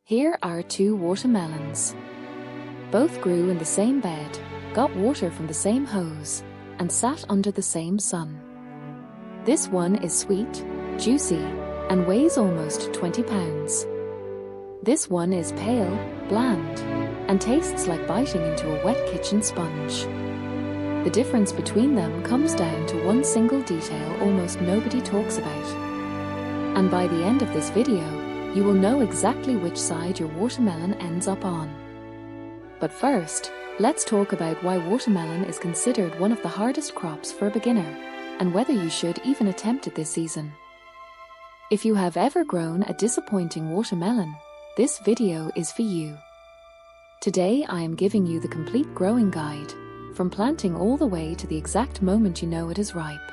Here are two watermelons. Both grew in the same bed, got water from the same hose, and sat under the same sun. This one is sweet, juicy, and weighs almost 20 pounds. This one is pale, bland, and tastes like biting into a wet kitchen sponge. The difference between them comes down to one single detail almost nobody talks about. And by the end of this video, you will know exactly which side your watermelon ends up on. But first, let's talk about why watermelon is considered one of the hardest crops for a beginner, and whether you should even attempt it this season. If you have ever grown a disappointing watermelon, this video is for you. Today I am giving you the complete growing guide, from planting all the way to the exact moment you know it is ripe.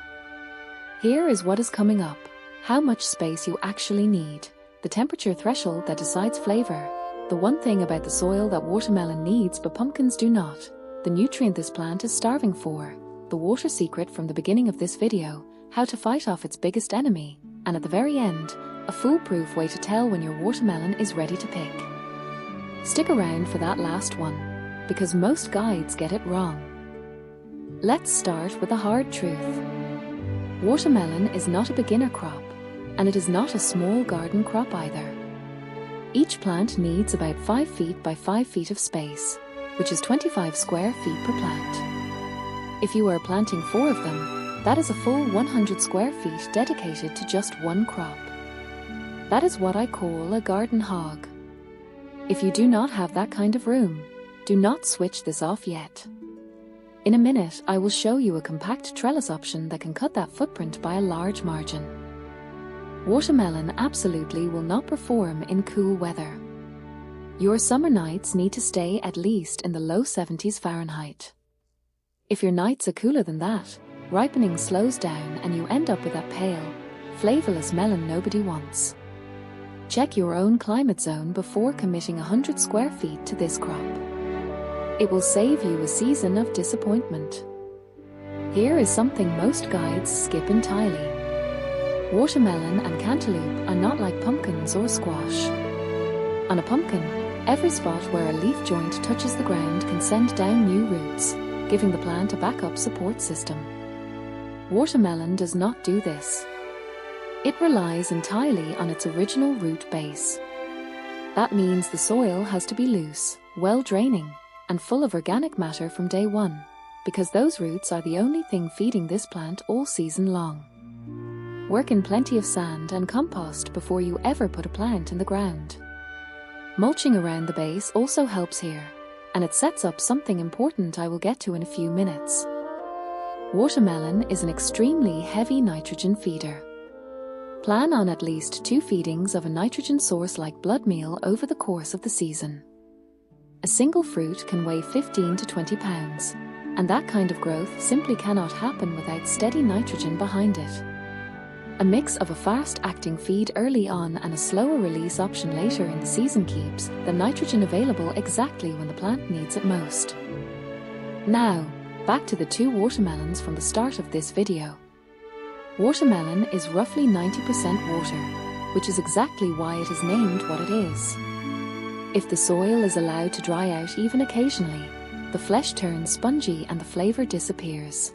Here is what is coming up, how much space you actually need, the temperature threshold that decides flavor, the one thing about the soil that watermelon needs but pumpkins do not, the nutrient this plant is starving for, the water secret from the beginning of this video, how to fight off its biggest enemy, and at the very end, a foolproof way to tell when your watermelon is ready to pick. Stick around for that last one, because most guides get it wrong. Let's start with the hard truth. Watermelon is not a beginner crop, and it is not a small garden crop either. Each plant needs about 5 feet by 5 feet of space, which is 25 square feet per plant. If you are planting 4 of them, that is a full 100 square feet dedicated to just one crop. That is what I call a garden hog. If you do not have that kind of room, do not switch this off yet. In a minute, I will show you a compact trellis option that can cut that footprint by a large margin. Watermelon absolutely will not perform in cool weather. Your summer nights need to stay at least in the low 70s Fahrenheit. If your nights are cooler than that, ripening slows down and you end up with that pale, flavorless melon nobody wants. Check your own climate zone before committing 100 square feet to this crop. It will save you a season of disappointment. Here is something most guides skip entirely. Watermelon and cantaloupe are not like pumpkins or squash. On a pumpkin, every spot where a leaf joint touches the ground can send down new roots, giving the plant a backup support system. Watermelon does not do this. It relies entirely on its original root base. That means the soil has to be loose, well-draining, and full of organic matter from day one, because those roots are the only thing feeding this plant all season long. Work in plenty of sand and compost before you ever put a plant in the ground. Mulching around the base also helps here, and it sets up something important I will get to in a few minutes. Watermelon is an extremely heavy nitrogen feeder. Plan on at least 2 feedings of a nitrogen source like blood meal over the course of the season. A single fruit can weigh 15 to 20 pounds, and that kind of growth simply cannot happen without steady nitrogen behind it. A mix of a fast-acting feed early on and a slower release option later in the season keeps the nitrogen available exactly when the plant needs it most. Now, back to the 2 watermelons from the start of this video. Watermelon is roughly 90% water, which is exactly why it is named what it is. If the soil is allowed to dry out even occasionally, the flesh turns spongy and the flavor disappears.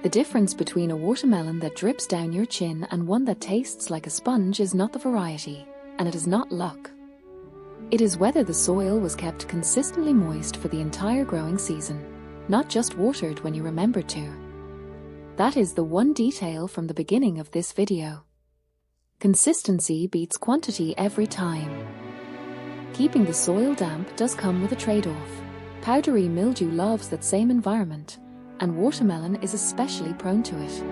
The difference between a watermelon that drips down your chin and one that tastes like a sponge is not the variety, and it is not luck. It is whether the soil was kept consistently moist for the entire growing season, not just watered when you remembered to. That is the one detail from the beginning of this video. Consistency beats quantity every time. Keeping the soil damp does come with a trade-off. Powdery mildew loves that same environment, and watermelon is especially prone to it.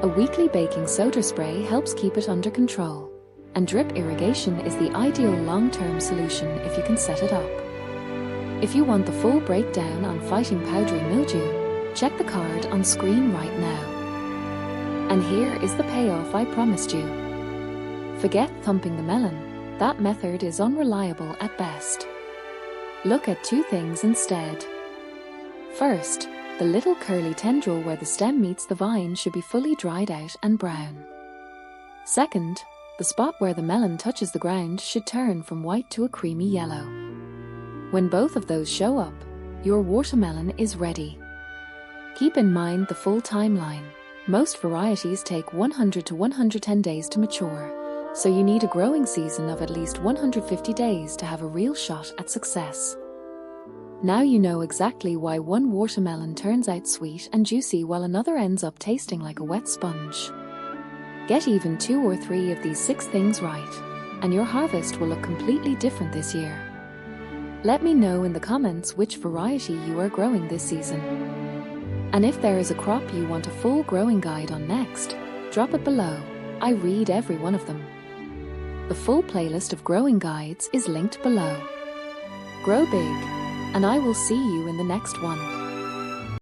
A weekly baking soda spray helps keep it under control, and drip irrigation is the ideal long-term solution if you can set it up. If you want the full breakdown on fighting powdery mildew, check the card on screen right now. And here is the payoff I promised you. Forget thumping the melon. That method is unreliable at best. Look at 2 things instead. First, the little curly tendril where the stem meets the vine should be fully dried out and brown. Second, The spot where the melon touches the ground should turn from white to a creamy yellow. When both of those show up, your watermelon is ready. Keep in mind the full timeline. Most varieties take 100 to 110 days to mature, so you need a growing season of at least 150 days to have a real shot at success. Now you know exactly why one watermelon turns out sweet and juicy while another ends up tasting like a wet sponge. Get even 2 or 3 of these 6 things right, and your harvest will look completely different this year. Let me know in the comments which variety you are growing this season. And if there is a crop you want a full growing guide on next, drop it below. I read every one of them. The full playlist of growing guides is linked below. Grow big, and I will see you in the next one.